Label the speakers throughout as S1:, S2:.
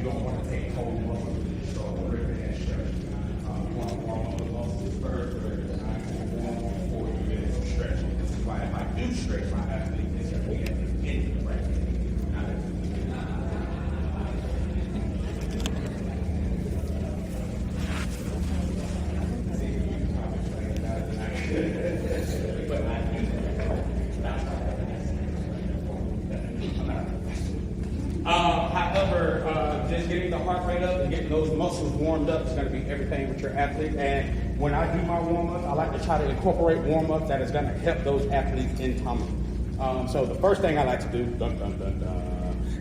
S1: don't want to take whole muscles and just start ripping and stretching. You want to warm up the muscles first, where it's nice and warm before you get into stretching. This is why if I do stretch my athlete, it's going to be at the end of the right hand. However, just getting the heart rate up and getting those muscles warmed up is going to be everything with your athlete. And when I do my warm-ups, I like to try to incorporate warm-ups that is going to help those athletes in tumble. So the first thing I like to do,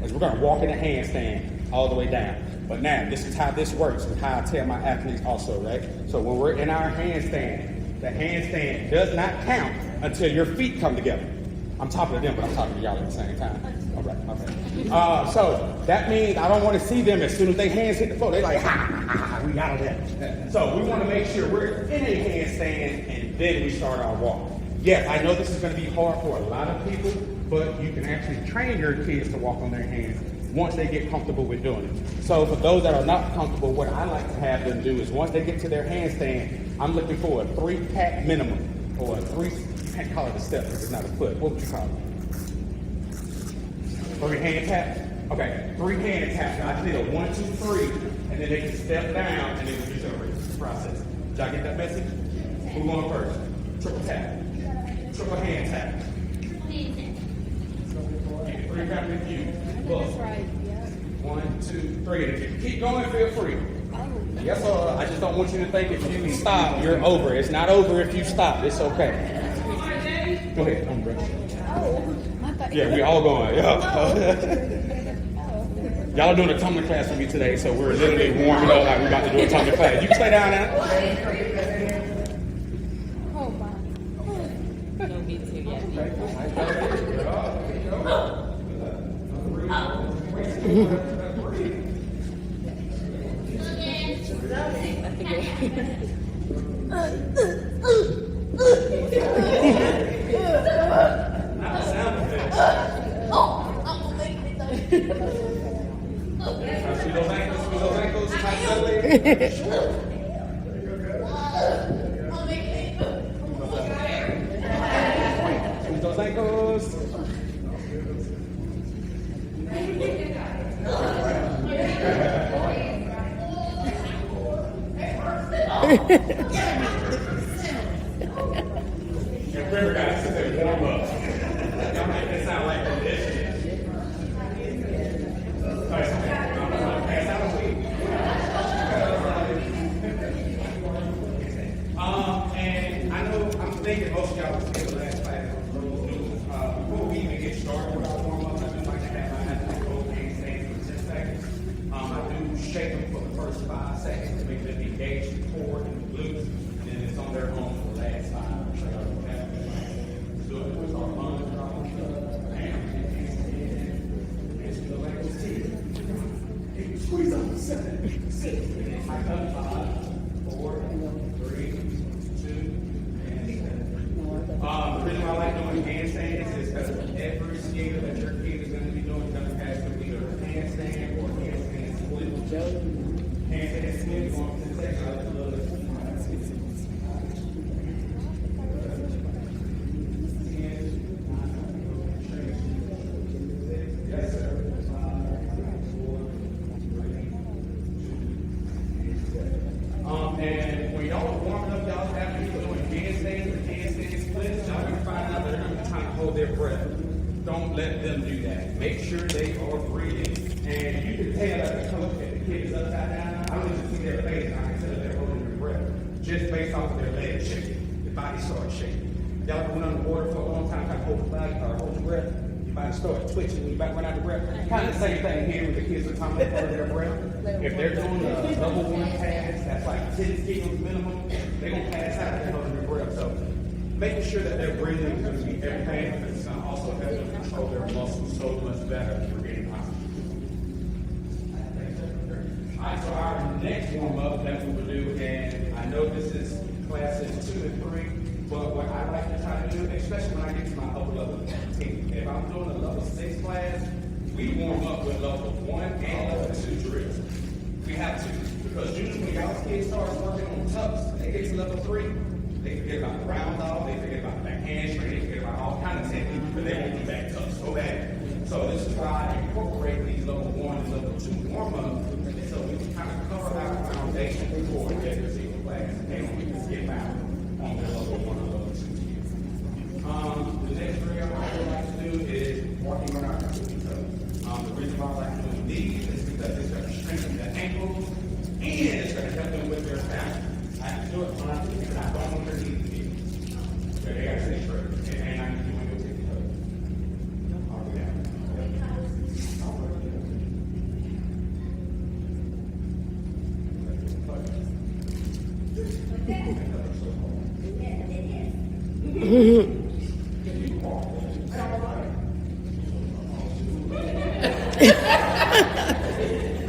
S1: is we're going to walk in a handstand all the way down. But now, this is how this works and how I tell my athletes also, right? So when we're in our handstand, the handstand does not count until your feet come together. I'm talking to them, but I'm talking to y'all at the same time. All right, okay. So that means I don't want to see them as soon as their hands hit the floor. They're like, ha, we got that. So we want to make sure we're in a handstand and then we start our walk. Yes, I know this is going to be hard for a lot of people, but you can actually train your kids to walk on their hands once they get comfortable with doing it. So for those that are not comfortable, what I like to have them do is once they get to their handstand, I'm looking for a 3-pat minimum, or a 3, you can't call it a step because it's not a foot. What would you call it? 3 hand taps? Okay, 3 hand taps. I just need a 1, 2, 3, and then they can step down and then we just over the process. Did y'all get that message? Who's going first? Triple tap. Triple hand tap. 3 count with you.
S2: That's right, yeah.
S1: 1, 2, 3. And if you keep going, feel free. Yes, sir. I just don't want you to think if you stop, you're over. It's not over if you stop. It's okay. Go ahead. I'm ready. Yeah, we all going. Yeah. Y'all are doing a tumbling class with me today, so we're literally warming up like we're about to do a tumbling class. You can stay down now.
S2: Oh, my. No, me too, yeah.
S1: Those ankles. Remember, guys, this is a warm up. Y'all make it sound like conditioning. And I know I'm thinking most of y'all was in the last class. Before we even get started with our warm up, I do like to have my athletes hold handstands for 10 seconds. I do shake them for the first 5 seconds to make them engage the core and the glutes, and then it's on their own for the last 5. So y'all don't have to do it with our lungs. Squeeze up 7, 6, and then hike up 5, 4, 3, 2, and 7. The reason why I like doing handstands is because every skill that your kid is going to be doing is going to pass through either a handstand or a handstand split. Handstand split going to the section of the little. Yes, sir. And when y'all are warming up y'all's athletes doing handstands and handstand splits, y'all gonna find out they're gonna be trying to hold their breath. Don't let them do that. Make sure they are breathing. And you can tell that the coach if the kid is upside down. I don't even see their face. I can tell they're holding their breath. Just based off of their legs shaking. The body starts shaking. Y'all been underwater for a long time, kind of hold the body or hold your breath. Your body starts twitching when you about to run out of breath. Kind of the same thing here with the kids are talking about holding their breath. If they're doing a double 1 pass, that's like 10 kilos minimum, they're going to pass out if they're holding their breath. So making sure that they're breathing is going to be everything, because it's going to also help them control their muscles so much better for getting oxygen. All right, so our next warm-up that we will do, and I know this is classes 2 and 3, but what I like to try to do, especially when I get to my upper level team, if I'm doing a level 6 class, we warm up with level 1 and level 2 drills. We have to, because usually when y'all's kids start working on tucks, they get to level 3, they forget about the round dog, they forget about the back handspring, they forget about all kinds of techniques, but they won't do back tucks so bad. So this is why I incorporate these level 1 and level 2 warm-ups, so we can kind of cover our foundation before we get to single class, and we can skip out on the level 1 and level 2 skills. The next drill I would like to do is walking on our toes. The reason why I like doing these is because it's going to strengthen the ankles and it's going to help them with their balance. I have to do it when I do it because I don't want their knees to be. So they got to stay straight. And I need to go take the toes. I'll do that.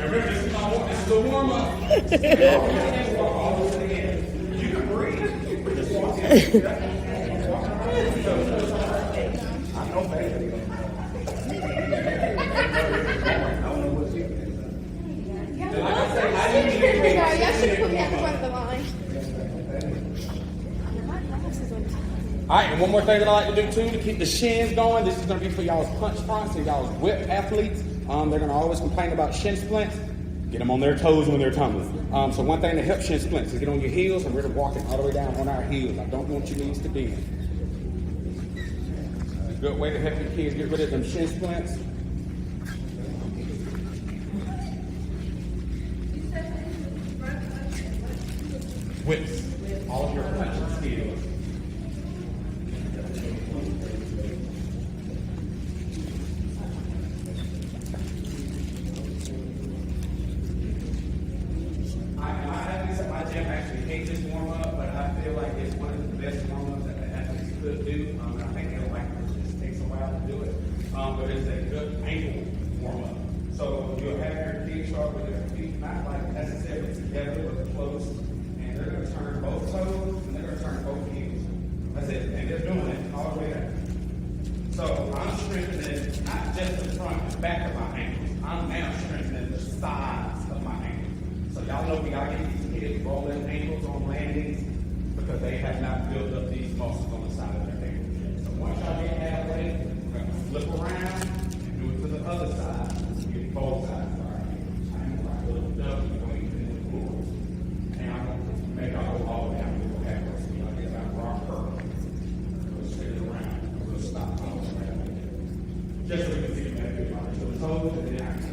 S1: Remember, this is a warm-up. You can breathe. Just walk in. I know baby.
S3: Y'all should put me at the front of the line.
S1: All right, and one more thing that I like to do too to keep the shins going. This is going to be for y'all's punch fronts and y'all's whip athletes. They're going to always complain about shin splints. Get them on their toes when they're tumbling. So one thing to help shin splints is get on your heels, and we're walking all the way down on our heels. I don't want your knees to bend. A good way to help your kids get rid of them shin splints. Whips. All of your punching skills. This warm up, but I feel like it's one of the best warm ups that the athletes could do. I think they'll like it. It just takes a while to do it. But it's a good ankle warm up. So you'll have your feet start with their feet not like necessarily together, but close. And they're going to turn both toes and they're going to turn both heels. That's it. And they're doing it all the way down. So I'm strengthening not just the front and back of my ankles. I'm now strengthening the sides of my ankles. So y'all know we got to get these kids rolling ankles on landings because they have not built up these muscles on the side of their ankles. So once y'all get halfway, we're going to flip around and do it to the other side. Get both sides of our ankles. I'm going to little W going into the floor. And I'm going to make y'all go all the way down to the halfway. So y'all get that rock curl. Go straight around. We'll stop all the way down. Just so we can see that good body. So the toes and the ankles.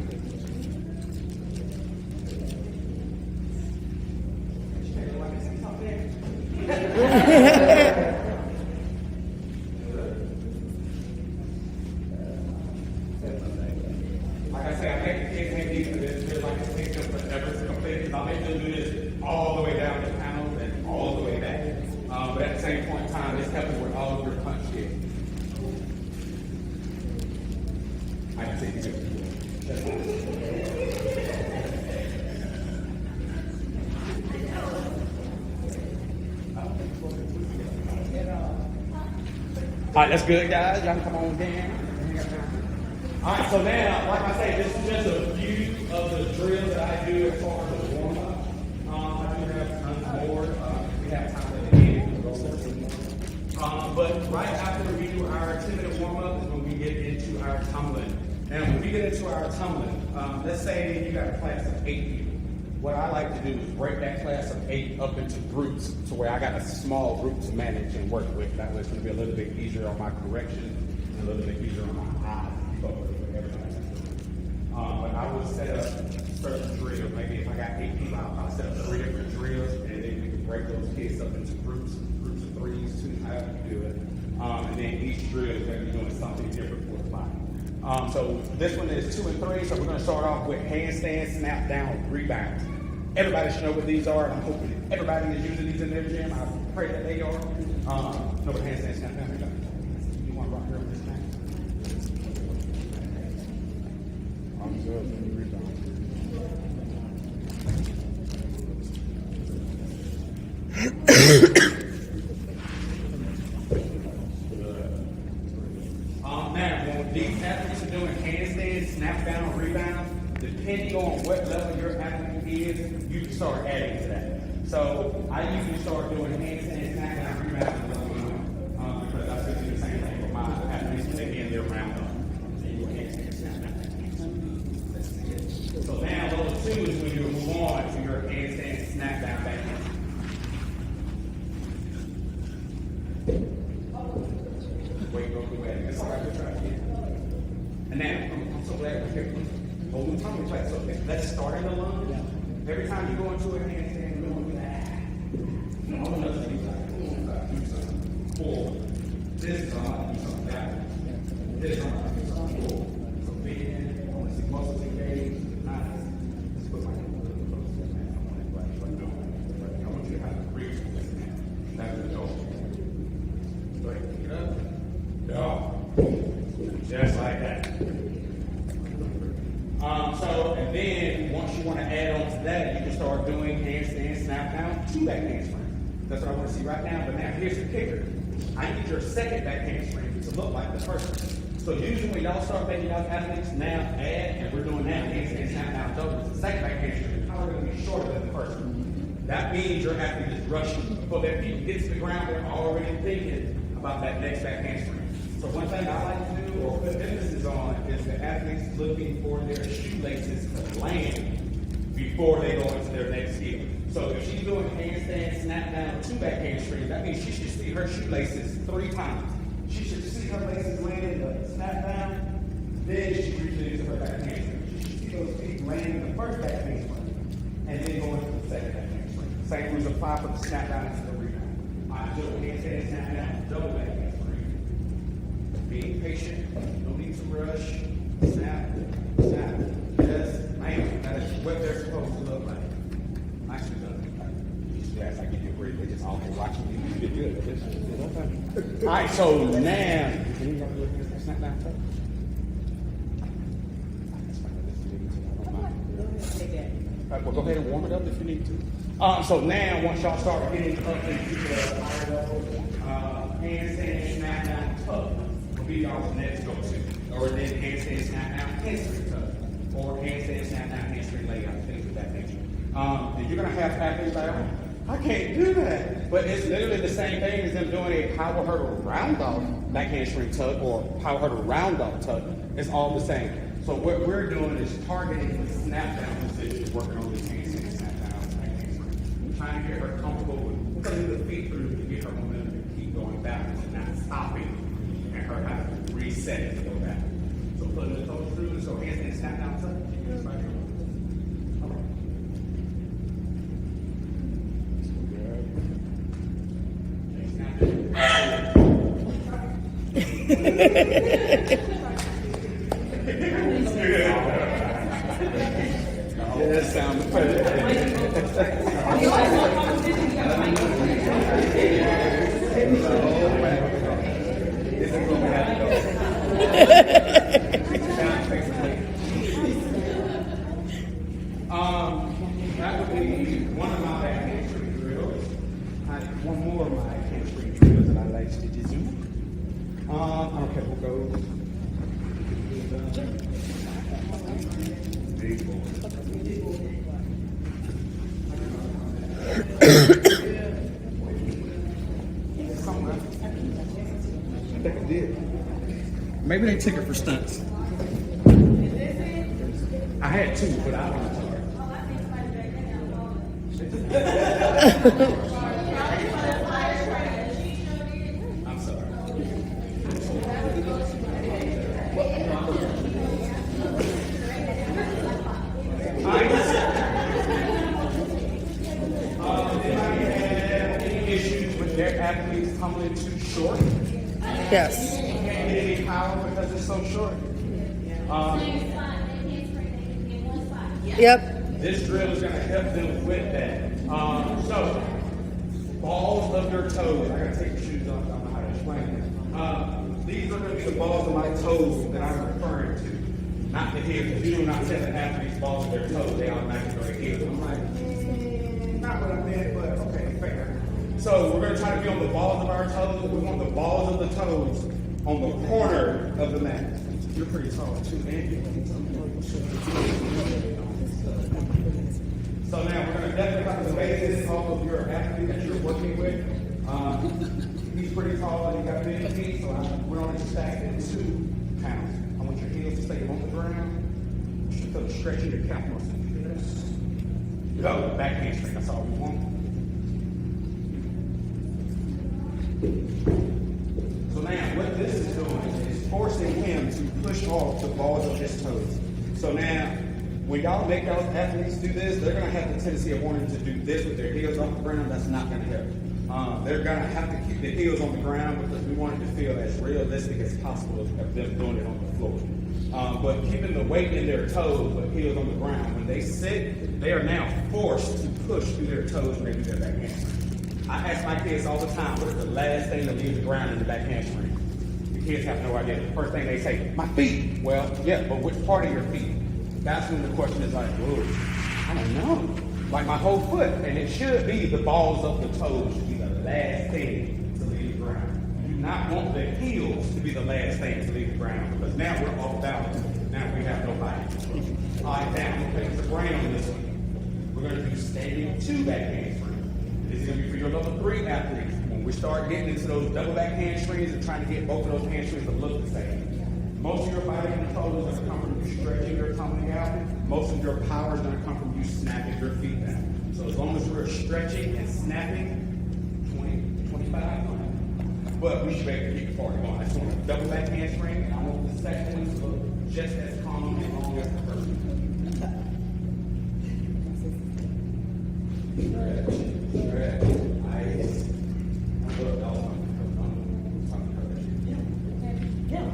S1: Like I say, I think the kids may need for this. Feel like it takes them forever to complete it. I'll make them do this all the way down the panels and all the way back. But at the same point in time, it's helping with all of your punch skills. I can take you too. All right, that's good, guys. Y'all can come on down. All right, so now, like I say, this is just a few of the drills that I do as far as the warm-up. I do have tons more. We have time at the end. But right after we do our 10-minute warm-up is when we get into our tumbling. Now, when we get into our tumbling, let's say you got a class of 8 people. What I like to do is break that class of 8 up into groups to where I got a small group to manage and work with. That way it's going to be a little bit easier on my correction and a little bit easier on my eyes. But I would set up certain drills. Maybe if I got 8 people, I'll set up 3 different drills, and then we can break those kids up into groups of 3s, 2, however you do it. And then each drill is going to be doing something different for the body. So this one is 2 and 3, so we're going to start off with handstand, snap down, rebound. Everybody should know what these are. I'm hoping everybody is using these in their gym. I pray that they are. Know what handstand, snap down, rebound. You want to rock here with this thing? Now, when these athletes are doing handstand snap down, rebound, depending on what level your athlete is, you can start adding to that. So I usually start doing handstand, snap down, rebound, because I still do the same thing with my athletes when they end their round up. So you go handstand, snap down. So now level 2 is when you move on to your handstand, snap down, back hand. Wait, go away. That's all right. We'll try again. And now, I'm so glad we're here. Hold the tummy tight. So let's start in the lunge. Every time you go into a handstand, you're going to do that. All the other things like do something. Pull. This is on. Do something back. This is on. Do something. Pull. So bend. I want to see muscles engaged. Nice. Let's put my hand a little closer. I want you to have a reach with this hand. That's the goal. Straighten it up. Just like that. And then once you want to add on to that, you can start doing handstand, snap down, 2 back handspring. That's what I want to see right now. But now here's the kicker. I need your second back handspring to look like the first one. So usually when y'all start making y'all athletes now add, and we're doing now handstand, snap down, double, the second back handspring is probably going to be shorter than the first one. That means your athlete is rushing. Before their feet get to the ground, they're already thinking about that next back handspring. So one thing I like to do or put emphasis on is the athletes looking for their shoelaces to land before they go into their next skill. So if she's doing handstand, snap down, 2 back handspring, that means she should see her shoelaces 3 times. She should see her laces landing the snap down, then she reaches into her back handspring. She should see those feet landing the first back handspring, and then go into the second back handspring. Same rules apply for the snap down into the rebound. I do handstand, snap down, double back handspring. Being patient, no need to rush. Snap, snap. Yes, man, that is what they're supposed to look like. Nicely done. Yes, I give you a break. They just all been watching you. You did good. All right, so now, can you look at this snap down toe? Well, go ahead and warm it up if you need to. So now, once y'all start getting up into the higher level, handstand, snap down, toe will be y'all's next go-to. Or then handstand, snap down, hamstring toe. Or handstand, snap down, hamstring layout, things of that nature. And you're going to have athletes like, oh, I can't do that. But it's literally the same thing as them doing a power hurdle round off back handstring tug or power hurdle round off tug. It's all the same. So what we're doing is targeting the snap down position, working on this handstand, snap down, back handstring. Trying to get her comfortable with putting the feet through to get her momentum to keep going backwards and not stopping, and her have to reset it to go back. So putting the toes through, so handstand, snap down, tug. Right here. Yes, sound that would be one of my hamstring drills. One more of my hamstring drills that I like to do. Okay, we'll go. Big boy. I think I did. Maybe they took it for stunts. I had 2, but I don't know. I'm sorry. Any issues with their athletes coming too short?
S4: Yes.
S1: Can't get any power because it's so short.
S4: Yep.
S1: This drill is going to help them with that. So, balls of your toes. I got to take your shoes off. I don't know how to explain it. These are going to be the balls of my toes that I'm referring to, not the heels. You do not set the athlete's balls of their toes. They automatically go to heels. I'm like, not what I meant, but okay, fair. So we're going to try to be on the balls of our toes. We want the balls of the toes on the corner of the mat. You're pretty tall too, man. So now we're going to definitely have to base this off of your athlete that you're working with. He's pretty tall and he got big feet, so we're only stacked at 2 pounds. I want your heels to stay on the ground. You should feel the stretch in your calf muscle. Go, back hamstring, that's all we want. So now what this is doing is forcing him to push off the balls of his toes. So now, when y'all make y'all athletes do this, they're going to have the tendency of wanting to do this with their heels off the ground. That's not going to help. They're going to have to keep their heels on the ground because we want it to feel as realistic as possible of them doing it on the floor. But keeping the weight in their toes with heels on the ground, when they sit, they are now forced to push through their toes when they do their back hamstring. I ask my kids all the time, what is the last thing to leave the ground in the back hamstring? The kids have no idea. The first thing they say, my feet. Well, yeah, but which part of your feet? That's when the question is like, whoa, I don't know. Like my whole foot. And it should be the balls of the toes should be the last thing to leave the ground. You do not want the heels to be the last thing to leave the ground because now we're off balance. Now we have no body control. All right, now we'll take the brain on this one. We're going to do standing 2 back hamstring. This is going to be for your level 3 athletes. When we start getting into those double back hamstrings and trying to get both of those hamstrings to look the same. Most of your body control is going to come from you stretching your tummy out. Most of your power is going to come from you snapping your feet down. So as long as we're stretching and snapping, 20, 25, but we should be able to keep the party going. I just want a double back handspring, and I want the second one to look just as calm and long as the first one. Stretch, nice.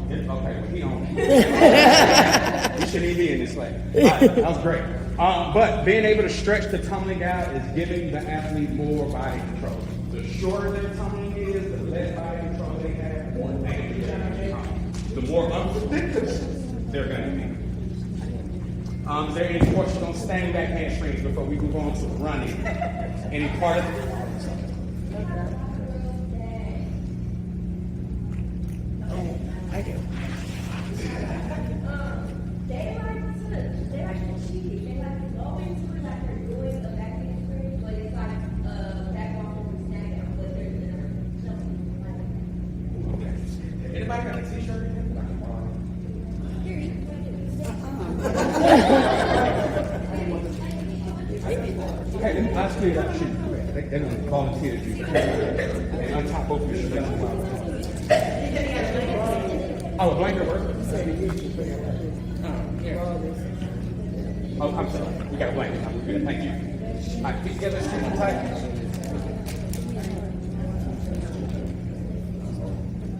S1: Okay, well, he on. You shouldn't even be in this way. Right, that was great. But being able to stretch the tumbling out is giving the athlete more body control. The shorter their tumbling is, the less body control they have, the more angry they are, the more unpredictable they're going to be. Is there any questions on standing back hamstrings before we move on to running? Any part of it?
S4: I do.
S5: They like to cheat. They like to go into it like they're doing a back hamstring, but it's like back off and snag out, but they're jumping.
S1: Okay. Anybody got a t-shirt? Hey, I'll clear that shoe. They're going to volunteer you. And on top of your shoes. Oh, a blanket work? Oh, I'm sorry. We got a blanket. I'm good. Thank you. All right, keep together, super tight.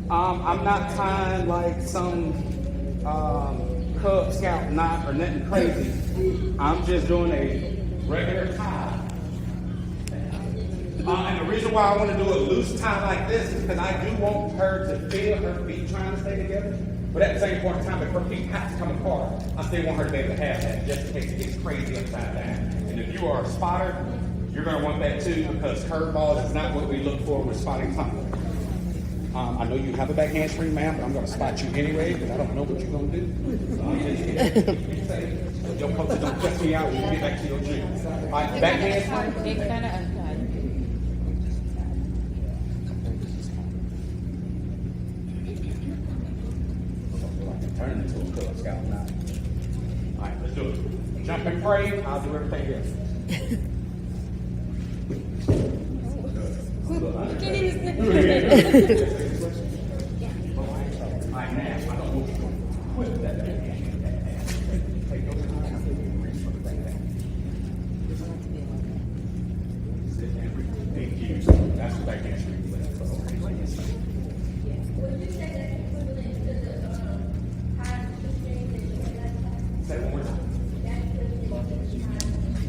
S1: I'm not tying like some Cub Scout knot or nothing crazy. I'm just doing a regular tie. And the reason why I want to do a loose tie like this is because I do want her to feel her feet trying to stay together. But at the same point in time, if her feet have to come apart, I still want her to be able to have that just in case it gets crazy upside down. And if you are a spotter, you're going to want that too because curveballs is not what we look for with spotting tumbling. I know you have a back handspring, ma'am, but I'm going to spot you anyway because I don't know what you're going to do. So I'm just here to keep you safe. So your coaches don't catch me out when you get back to your gym. All right, back handspring.
S2: It kind of untied.
S1: Turn into a Cub Scout now. All right, let's do it. Jump and pray. I'll do everything else.
S2: You can't even stick
S1: All right, now, I don't want you to quit that back hand. Take those hands and reach for the back hand. Sit and reach. Thank you. That's the back hand street.
S5: Would you say that's equivalent to the high hamstring that you had last time?
S1: Say it one more time.
S5: That's equivalent to the high hamstring.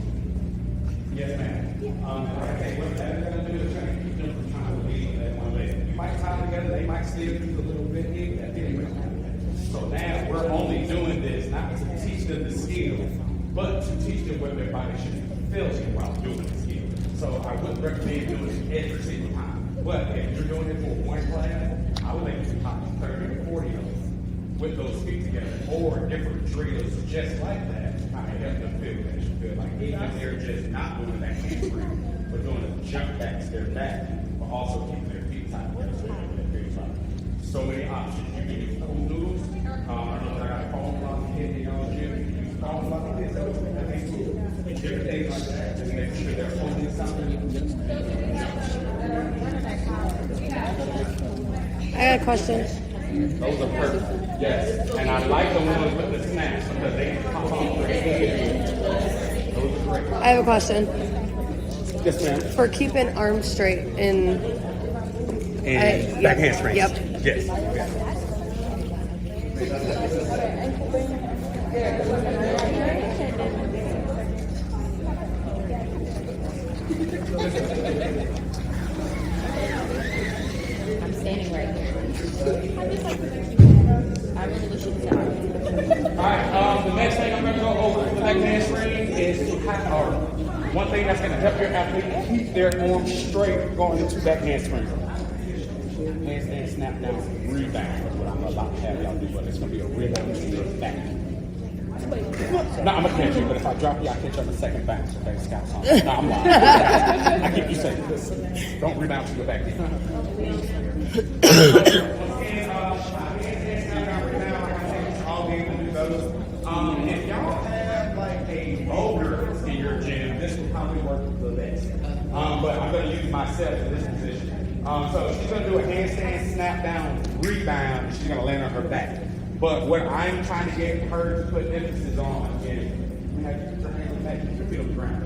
S1: Yes, ma'am. Okay, what that's going to do is try to keep them from trying to leave that one leg. You might tie together, they might still do a little bit here, that didn't really happen. So now we're only doing this not to teach them the skill, but to teach them what their body should be feeling while doing the skill. So I wouldn't recommend doing it every single time. But if you're doing it for one class, I would make you pop 30 or 40 of them. with those feet together, or different drills just like that to kind of help them feel that you feel like even if they're just not doing that handspring, but doing a jump back to their back, but also keeping their feet tight. So many options. You can use cool noodles. I know I got a foam block in y'all gym. You can use foam block in this. Different things like that. Just make sure they're holding something.
S4: I got a question.
S1: Those are perfect. Yes. And I like the ones with the snaps because they can pop off pretty good. Those are great.
S4: I have a question.
S1: Yes, ma'am.
S4: For keeping arms straight
S1: And back handspring.
S4: Yep.
S1: Yes.
S2: I'm standing right here. I really wish you could tell.
S1: Alright, the next thing I'm going to go over for the back handspring is to have, or one thing that's going to help your athlete keep their arms straight going into back handspring. Handstand, snap down, rebound. That's what I'm about to have y'all do, but it's going to be a rebound to your back. No, I'm going to catch you, but if I drop you, I'll catch you on the second bounce. Okay, Scott's on. No, I'm lying. I keep you safe. Don't rebound to your back. If y'all have like a roller in your gym, this will probably work the best. But I'm going to use myself in this position. So she's going to do a handstand, snap down, rebound, and she's going to land on her back. But what I'm trying to get her to put emphasis on is, you have to put your hand on the back, keep your feet on the ground.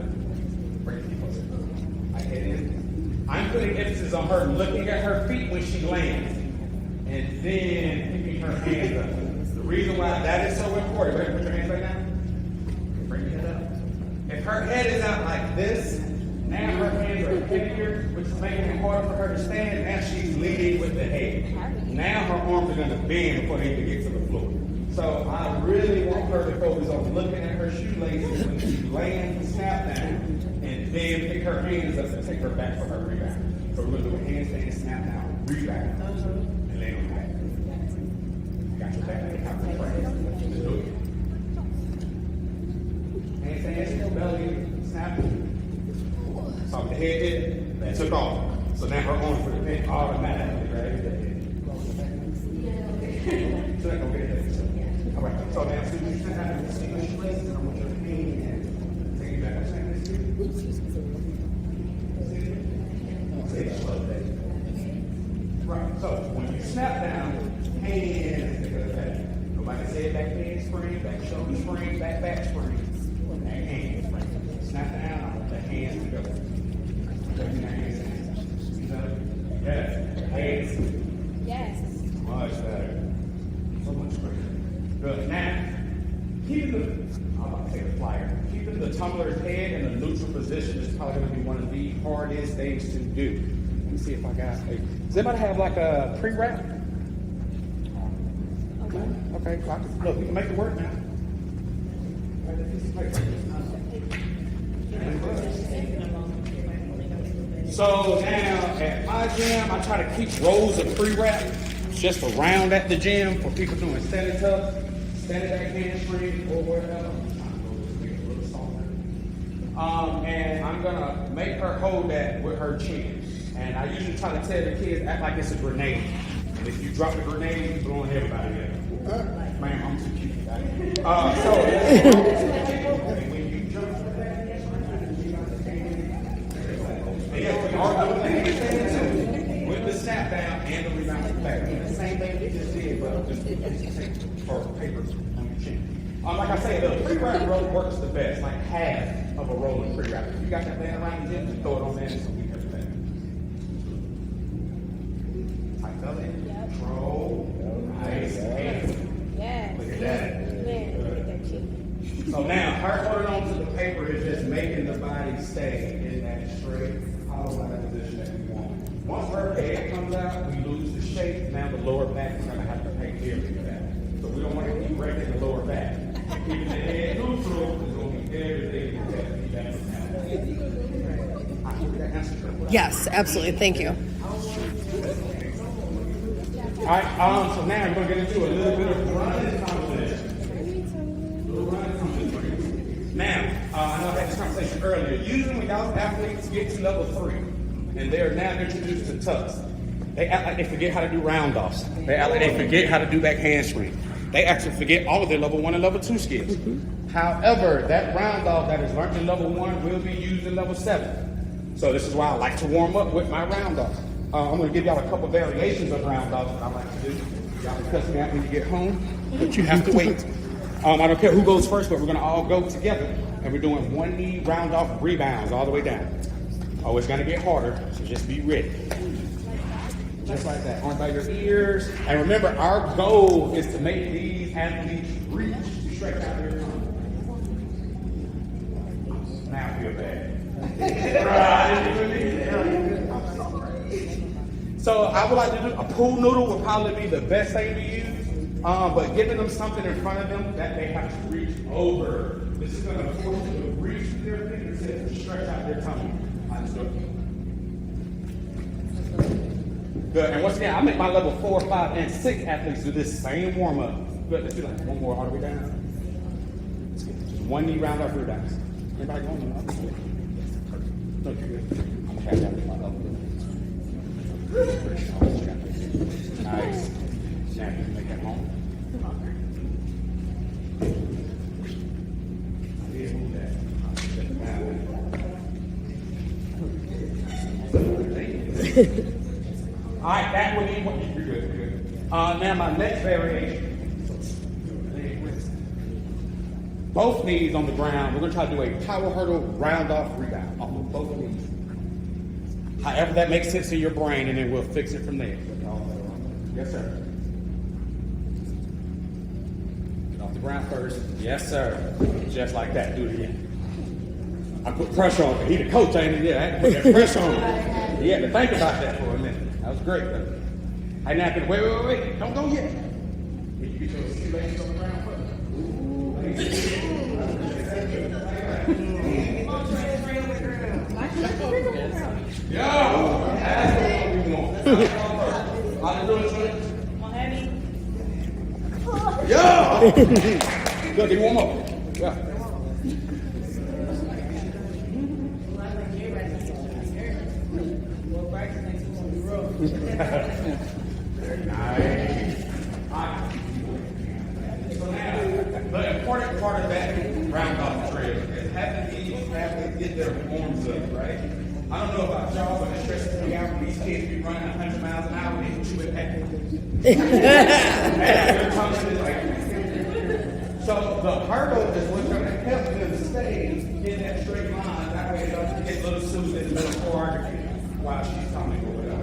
S1: Bring your feet closer. I head in. I'm putting emphasis on her looking at her feet when she lands, and then picking her hands up. The reason why that is so important, ready to put your hands right now? Bring your head up. If her head is out like this, now her hands are heavier, which is making it harder for her to stand. Now she's leading with the head. Now her arms are going to bend before they even get to the floor. So I really want her to focus on looking at her shoelaces when she lands and snap down, and then pick her hands up and take her back for her rebound. So we're going to do a handstand, snap down, rebound, and lay on the back. Got your back. Just do it. Handstand, belly, snap. So the head did, that took off. So now her arms for the pin automatically, right? So that don't get it. All right. So now, as soon as you have to see your shoelaces, I want your hand take it back. Right. So when you snap down, hands take it back. Nobody say back handspring, back shoulder spring, back spring, back handspring. Snap down, I want the hands to go. Yes. Hands.
S3: Yes.
S1: Much better. So much better. Good. Now, keeping the, I'm about to take a flyer. Keeping the tumbler's head in a neutral position is probably going to be one of the hardest things to do. Let me see if I got. Does anybody have like a pre-wrap? Okay. Look, we can make it work now. So now at my gym, I try to keep rows of pre-wrap just around at the gym for people doing standing tucks, standing back handspring, or whatever. And I'm gonna make her hold that with her chin. And I usually try to tell the kids, act like it's a grenade. And if you drop the grenade, you're blowing everybody up. Man, I'm too cute. When you jump to that, with the snap down and the rebound back. The same thing you just did, but just or paper on your chin. Like I say, the pre-wrap roll works the best, like half of a roll of pre-wrap. If you got that thing around your gym, just throw it on there and we have that. Tight belly, control, nice.
S3: Yes.
S1: Look at that.
S3: Man, look at that chin.
S1: So now, her holding on to the paper is just making the body stay in that straight hollow position that we want. Once her head comes out, we lose the shape. Now the lower back is going to have to pay care of that. So we don't want to keep breaking the lower back. Keeping the head neutral is going to be everything that we have to have.
S4: Yes, absolutely. Thank you.
S1: All right, so now we're going to get into a little bit of running competition. Little running competition. Now, I know I had this conversation earlier. Usually when y'all athletes get to level 3, and they're now introduced to tucks, they act like they forget how to do round-offs. They act like they forget how to do back handspring. They actually forget all of their level 1 and level 2 skills. However, that round-off that is learned in level 1 will be used in level 7. So this is why I like to warm up with my round-offs. I'm going to give y'all a couple variations of round-offs that I like to do. Y'all can cuss me out when you get home, but you have to wait. I don't care who goes first, but we're going to all go together. And we're doing 1 knee round-off rebounds all the way down. Oh, it's going to get harder, so just be ready. Just like that, arm by your ears. And remember, our goal is to make these athletes reach, stretch out their tongue. Now I feel bad. So I would like to do a pool noodle would probably be the best thing to use. But giving them something in front of them that they have to reach over. This is going to force them to reach their fingertips and stretch out their tongue. Good. And once again, I make my level 4, 5, and 6 athletes do this same warm up. Good. Let's do like one more all the way down. Let's get just 1 knee round off rebounds. Anybody going on the other way? No, you're good. I'm gonna have that in my level. Nice. Now you can make that long. All right, that would be what you're good. You're good. Now my next variation. Both knees on the ground. We're going to try to do a power hurdle round off rebound off of both knees. However that makes sense in your brain, and then we'll fix it from there. Yes, sir. Get off the ground first. Yes, sir. Just like that. Do it again. I put pressure on him. He the coach, ain't he? Yeah, I had to put that pressure on him. He had to think about that for a minute. That was great. I now can wait. Don't go yet. Can you get your shoelaces on the ground first? Yeah, that's what we want. How you doing, son? Yeah. Good, you warm up. Yeah. Very nice. So now, the important part of that round off drill is having these athletes get their forms up, right? I don't know about y'all, but it stresses me out when these kids be running 100 miles an hour and they hit you with that. So the hurdle is what's going to help them stay in that straight line. That way they don't get little Susan in the middle of choreography while she's coming over there.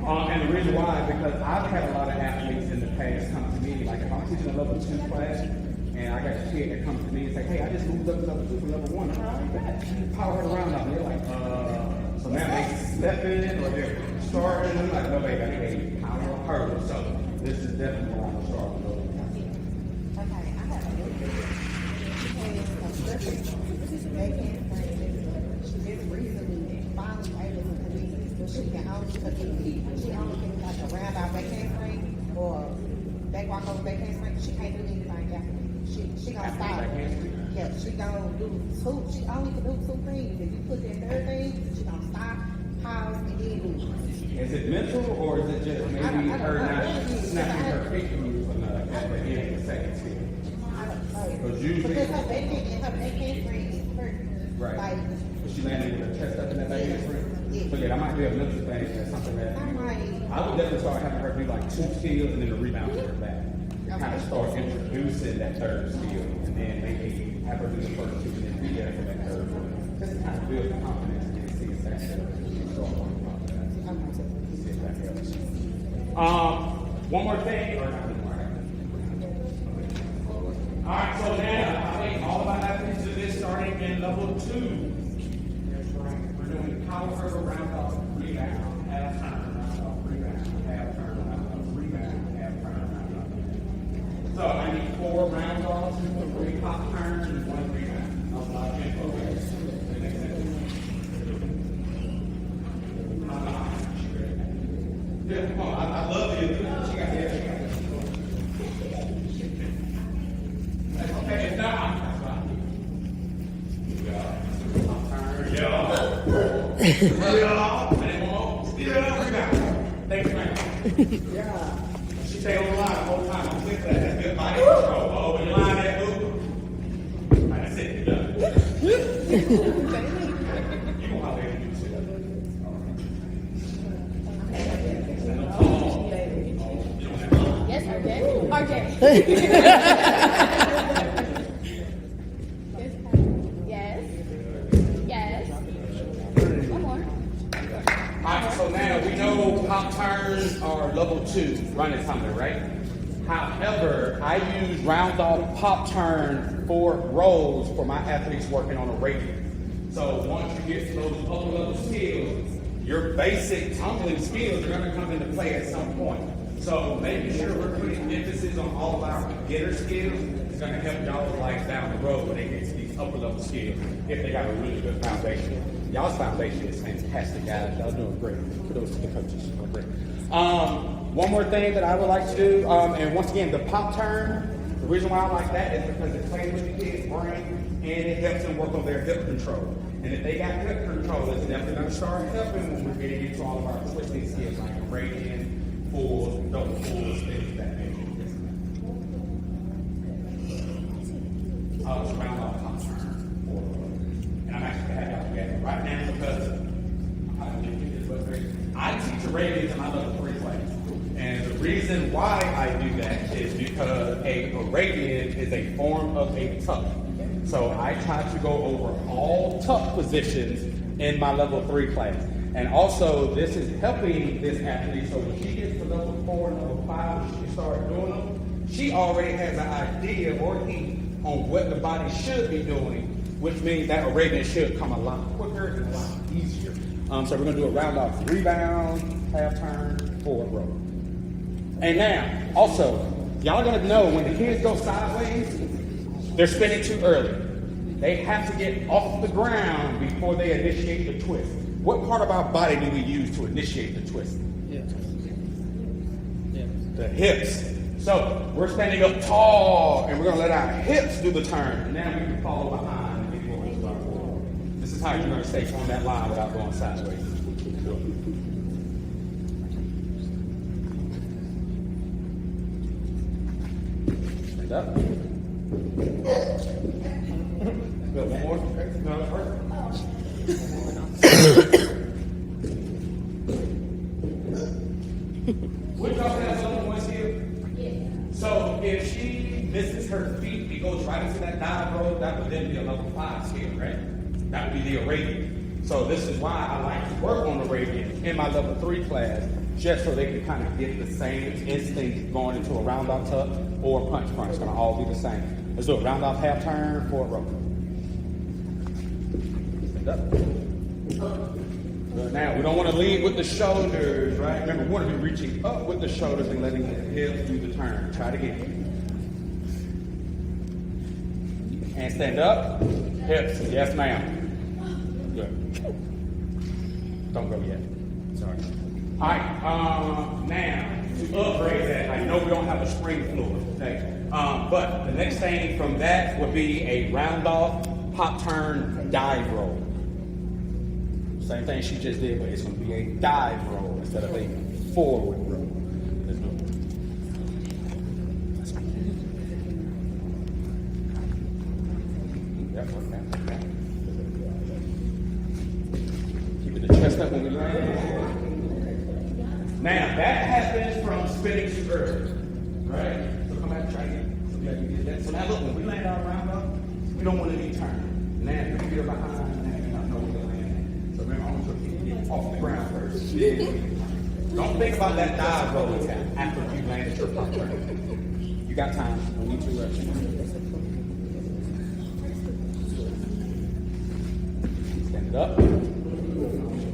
S1: And the reason why, because I've had a lot of athletes in the past come to me, like if I'm teaching a level 2 class, and I got a kid that comes to me and say, hey, I just moved up to level 2 from level 1. Power it around up. And they're like, so now they step in or they're starting. I'm like, no, baby, I need a power hurdle. So this is definitely where I'm going to start with those.
S6: Okay, I have a little bit she just recently finally able to release it, so she can only can like a round out back handspring or back walk over back handspring. She can't do anything after. She gonna stop. Yeah, she gonna do 2. She only can do 2 things. If you put that 3rd thing, she gonna stop, pause, and then do.
S1: Is it mental or is it just maybe her not snapping her feet from you at the end of the second skill? Because usually,
S6: because her back handspring is perfect.
S1: right.
S6: Like,
S1: She landed with her chest up in that back handspring.
S6: Yeah.
S1: So yeah, that might be a mental thing. That's something that I would definitely start having her do like 2 skills and then a rebound to her back. Kind of start introducing that 3rd skill, and then maybe have her do the first 2 and then be there for that 3rd one. Just to kind of build the confidence and see if that's see if that helps. One more thing, or not one more. All right, so now I think all of our athletes do this starting in level 2. That's right. We're doing power hurdle round off rebound, half turn, round off rebound, half turn, round off rebound, half turn, round off. So I need 4 round offs, 3 pop turns, and 1 rebound. Yeah, come on. I love you. She got the okay, it's not. Yeah. Thank you, man. Yeah. She stayed on the line the whole time. I'm sick of that. That's good body control. Oh, when you line that move. That's it. You're done. You know how they do shit.
S3: Yes, RJ. RJ. Yes. Yes. One more.
S1: Alright, so now we know pop turns are level 2 running timer, right? However, I use round off pop turn for rolls for my athletes working on a radius. So once you get to those upper level skills, your basic tumbling skills are going to come into play at some point. So making sure we're putting emphasis on all of our beginner skills is going to help y'all's life down the road when they get to these upper level skills if they got a really good foundation. Y'all's foundation is fantastic, guys. Y'all doing great. Kudos to the coaches. Doing great. One more thing that I would like to do, and once again, the pop turn, the reason why I like that is because it plays with the kids' brain and it helps them work on their hip control. And if they got hip control, it's definitely going to start helping when we're getting into all of our twisting skills like radian, full, double fulls, things of that nature. It's round off pop turn. And I'm actually going to have y'all together right now because I teach a radius in my level 3 class. And the reason why I do that is because a radian is a form of a tuck. So I try to go over all tuck positions in my level 3 class. And also, this is helping this athlete, so when she gets to level 4 and level 5, when she starts doing them, she already has an idea or heat on what the body should be doing, which means that radian should come a lot quicker and a lot easier. So we're going to do a round off rebound, half turn, forward roll. And now, also, y'all are going to know when the kids go sideways, they're spinning too early. They have to get off the ground before they initiate the twist. What part of our body do we use to initiate the twist? The hips. So we're standing up tall, and we're going to let our hips do the turn. And now we can follow behind and get going and start forward. This is how you're going to stay on that line without going sideways. Stand up. Good. One more. No, first. Would y'all say that's only one skill? Yeah. So if she misses her feet, it goes right into that dive roll, that would then be a level 5 skill, right? That would be the radian. So this is why I like to work on the radian in my level 3 class, just so they can kind of get the same instinct going into a round off tuck or a punch front. It's going to all be the same. Let's do a round off half turn, forward roll. Stand up. Good. Now, we don't want to lead with the shoulders, right? Remember, we want to be reaching up with the shoulders and letting the hips do the turn. Try it again. And stand up. Hips. Yes, ma'am. Good. Don't go yet. Sorry. All right. Now, to upgrade that, I know we don't have a spring floor, okay? But the next thing from that would be a round off, pop turn, dive roll. Same thing she just did, but it's going to be a dive roll instead of a forward roll. Let's do it. Yep, work that. Keeping the chest up when we land. Now, that happens from spinning too early, right? So come back and try again. So now look, when we land our round up, we don't want to be turning. Now, if we get behind, now you don't know where to land. So remember, I want you to get off the ground first. Don't think about that dive roll after you landed your pop turn. You got time. Don't need to rush. Stand it up.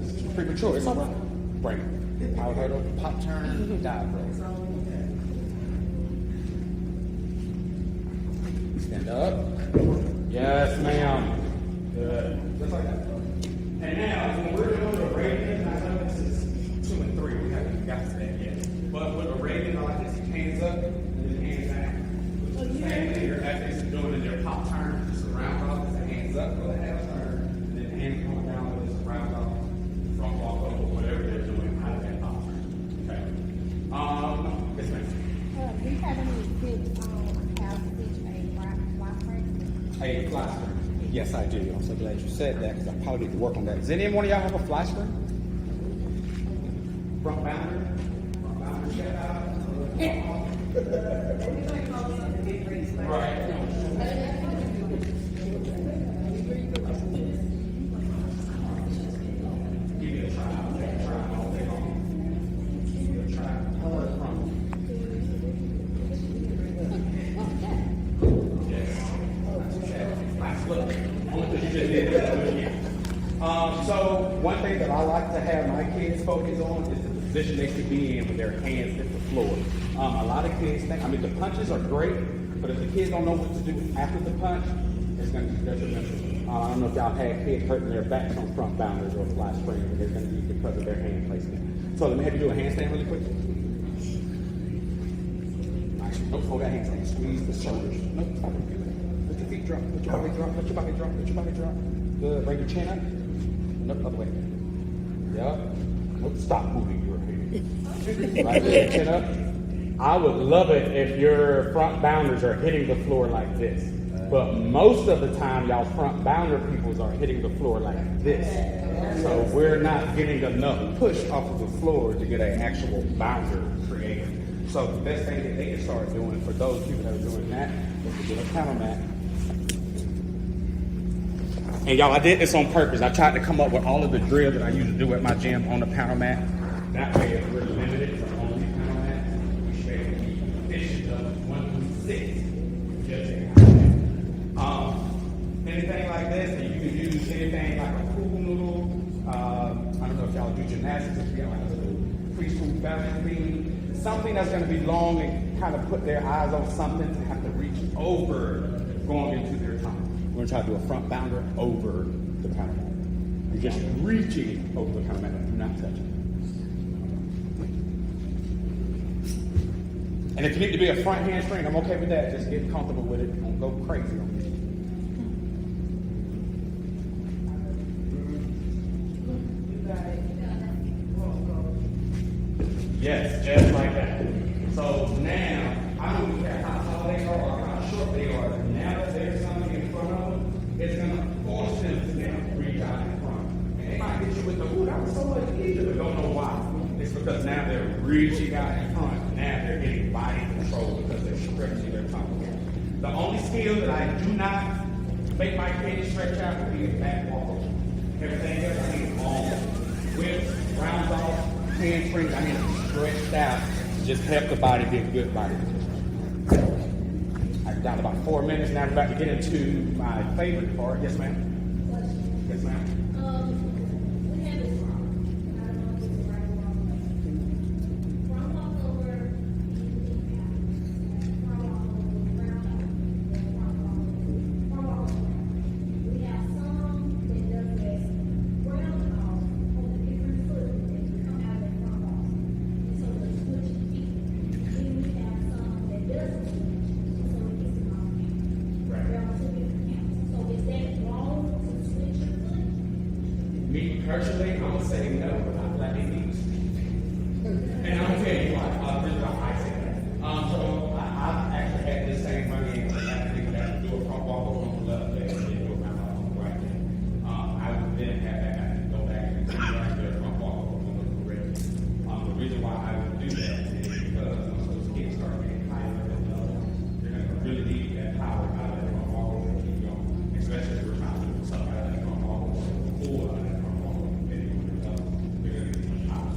S1: It's premature. It's all right. Bring it. Power hurdle, pop turn, dive roll. Stand up. Yes, ma'am. Good. Just like that. And now, when we're doing the radian, I know this is 2 and 3. We got to stay. half turn, just a round off, it's a hands up for the half turn, and then hand coming down with this round off, front walk over, whatever they're doing out of that half turn. Okay. Yes, ma'am.
S6: Do you have any tips on how to stitch a fly frame?
S1: A fly screen. Yes, I do. I'm so glad you said that because I probably need to work on that. Does any one of y'all have a fly screen? Front bounder? Front bounder step out? Right. Give it a try. I'll take a try. I'll take off. Give it a try. Pull it from. Yes. Look, only because you just did that again. So one thing that I like to have my kids focus on is the position they should be in with their hands hit the floor. A lot of kids think, the punches are great, but if the kids don't know what to do after the punch, it's going to be detrimental. I don't know if y'all had kids hurting their backs on front bounders or fly screen, but it's going to be because of their hand placement. So let me have you do a handstand really quick. Nice. Nope, hold that handstand. Squeeze the shoulders. Nope, stop it. Let your feet drop. Let your body drop. Let your body drop. Let your body drop. Good. Bring your chin up. Nope, other way. Yep. Nope, stop moving your head. Right, bring your chin up. I would love it if your front bounders are hitting the floor like this. But most of the time, y'all front bounder peoples are hitting the floor like this. So we're not getting enough push off of the floor to get an actual bounder created. So the best thing that they can start doing for those people that are doing that is to get a panel mat. And y'all, I did this on purpose. I tried to come up with all of the drills that I used to do at my gym on the panel mat. That way, if we're limited to only panel mats, we should be able to be efficient of 1 through 6. Just anything like this, and you can use anything like a pool noodle. I don't know if y'all do gymnastics, if you got like a little preschool balance beam. Something that's going to be long and kind of put their eyes on something to have to reach over going into their tongue. We're going to try to do a front bounder over the panel mat. You're just reaching over the panel mat, do not touch it. And if you need to be a front handspring, I'm okay with that. Just get comfortable with it. Don't go crazy on it. Yes, just like that. So now, I don't care how tall they are or how short they are. Now that there's something in front of them, it's going to force them to now reach out in front. And they might hit you with the, ooh, that was so much easier, but don't know why. It's because now they're reaching out in front. Now they're getting body control because they're stretching their tongue. The only skill that I do not make my kids stretch out would be a back walk. Everything else I need long whips, round off, handsprings, I need to stretched out to just help the body get good body position. I'm down to about 4 minutes now. I'm about to get into my favorite part. Yes, ma'am. Yes, ma'am.
S5: We have this wrong. I don't know if it's right or wrong. Front walk over, front walk over, round out, front walk over. We have some that does this round off on a different foot and come out of that front walk. So they switch feet. Then we have some that doesn't switch, so it gets them off.
S1: Right.
S5: They're on 2 different counts. So is that wrong to switch your foot?
S1: Me personally, I'm gonna say no, but I'm letting you speak. And I'm gonna tell you why. This is why I say that. So I've actually had this same money in the last thing that do a front walk over on the left leg and then do a round off on the right leg. I would then have that have to go back and do right there front walk over on the correct. The reason why I would do that is because once those kids start getting higher than they're gonna really need that power out of that front walk over to keep going, especially if we're trying to do something out of that front walk over or out of that front walk over. They're gonna need power.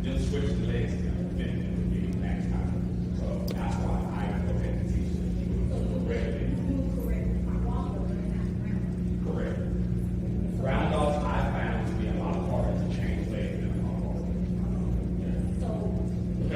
S1: Just switch the legs together and then would be max power. So that's why I would go ahead and teach them correctly.
S5: Correct. Front walk over and not round.
S1: Correct. Round offs I found to be a lot harder to change legs than a front walk.
S5: So
S1: Because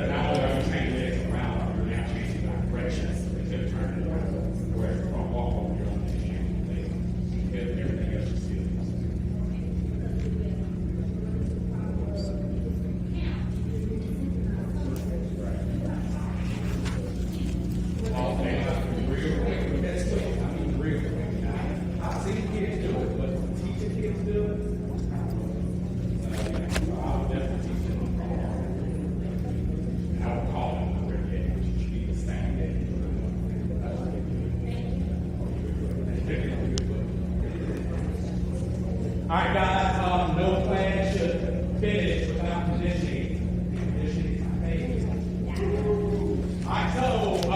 S1: about conditioning. Conditioning is my favorite. Alright, so I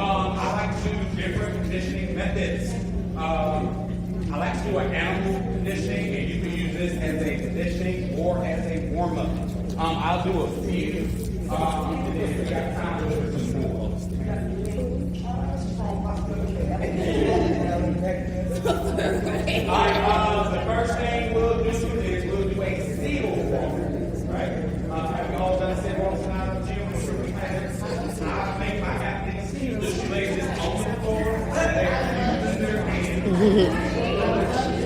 S1: like to do different conditioning methods. I like to do an animal conditioning, and you can use this as a conditioning or as a warm-up. I'll do a few, and then if we got time, we'll do some more. Alright, the first thing we'll do is we'll do a seal walk, right? Have you all done seal walks tonight at the gym? I make my athletes seal. Just lay this on the floor, they're using their hands.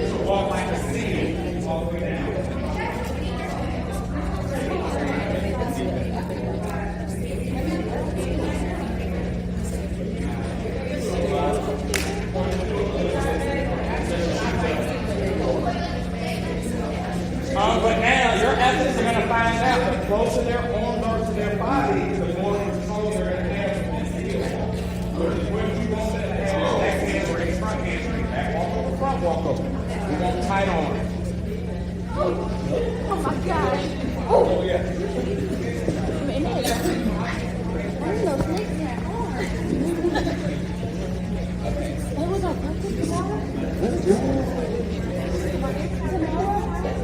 S1: So walk like a seal all the way down. But now your athletes are going to find out the closer their arms are to their body, the more control they're going to have with this heel. When we want them to have back handspring, front handspring, back walk over, front walk over. We want tight arms.
S3: Oh my gosh.
S1: Oh yeah.
S3: Man, that is- why are those legs that hard? That was on purpose tomorrow?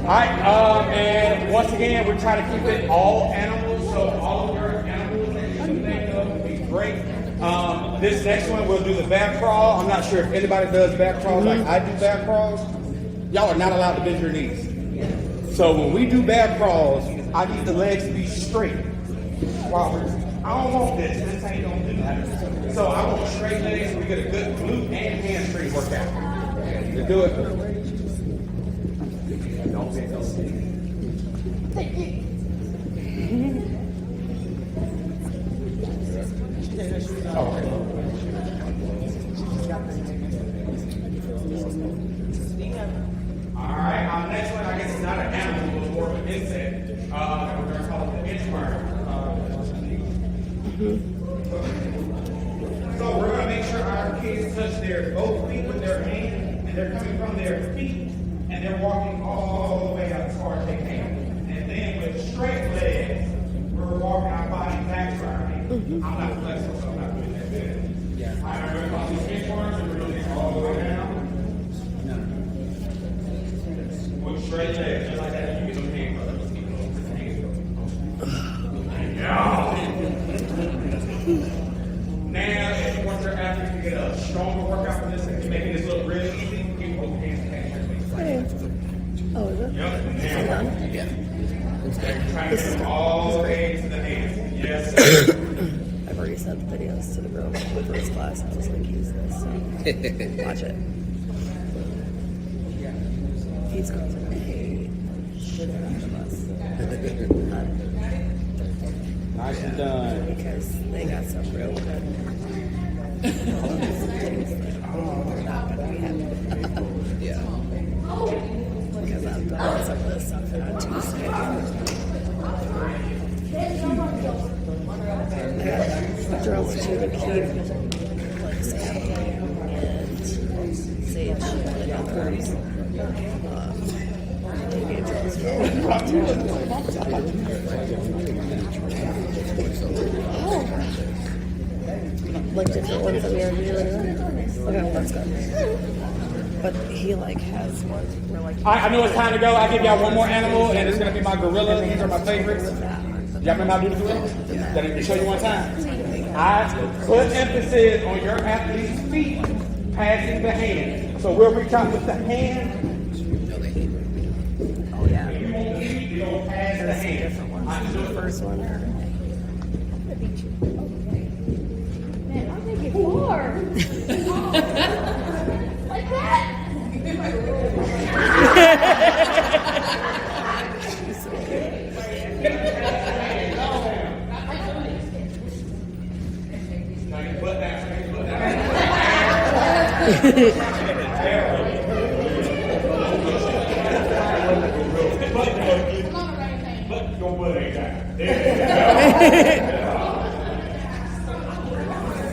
S1: Alright, and once again, we're trying to keep it all animals, so all of your animals that you can think of would be great. This next one, we'll do the back crawl. I'm not sure if anybody does back crawls like I do back crawls. Y'all are not allowed to bend your knees. So when we do back crawls, I need the legs to be straight. Wow, I don't want this. This ain't gonna do that. So I want straight legs so we get a good glute and hamstring workout. To do it. Don't bend those knees.
S3: Thank you.
S1: Alright, next one, I guess it's not an animal, but more of an insect. We're going to call it the inchworm. So we're going to make sure our kids touch their both feet with their hands, and they're coming from their feet, and they're walking all the way out as far as they can. And then with straight legs, we're walking our body back to our hands. I'm not flexible, so I'm not doing that good. Alright, we're going to call these inchworms, and we're doing this all the way down. With straight legs, just like that, you get those hands up. Now, if you want your athletes to get a stronger workout for this, and you're making this look really easy, you can hold hands and
S4: Oh, is it?
S1: Yep. Now, trying to get them all the way to the hands. Yes, sir.
S4: I've already sent the videos to the girl with first class. I was like, use this. Watch it. These girls are going to hate shit out of us.
S1: Nicely done.
S4: Because they got some real good things that we're not going to be happy with. Yeah. Because I've done some of this stuff on Tuesday. I got girls to keep like Sam and Sage and others. Like different ones that we are really okay, let's go. But he like has one where like
S1: I know it's time to go. I'll give y'all one more animal, and it's going to be my gorilla. These are my favorites. Y'all remember how to do the gorilla? Let me show you one time. I put emphasis on your athlete's feet passing the hand. So we'll reach out with the hand.
S4: oh yeah.
S1: If you won't lead, you don't pass the hand.
S4: I do the first one.
S3: Man, I'm making four. Like that?
S1: Now you put that. But your butt ain't that. There you go.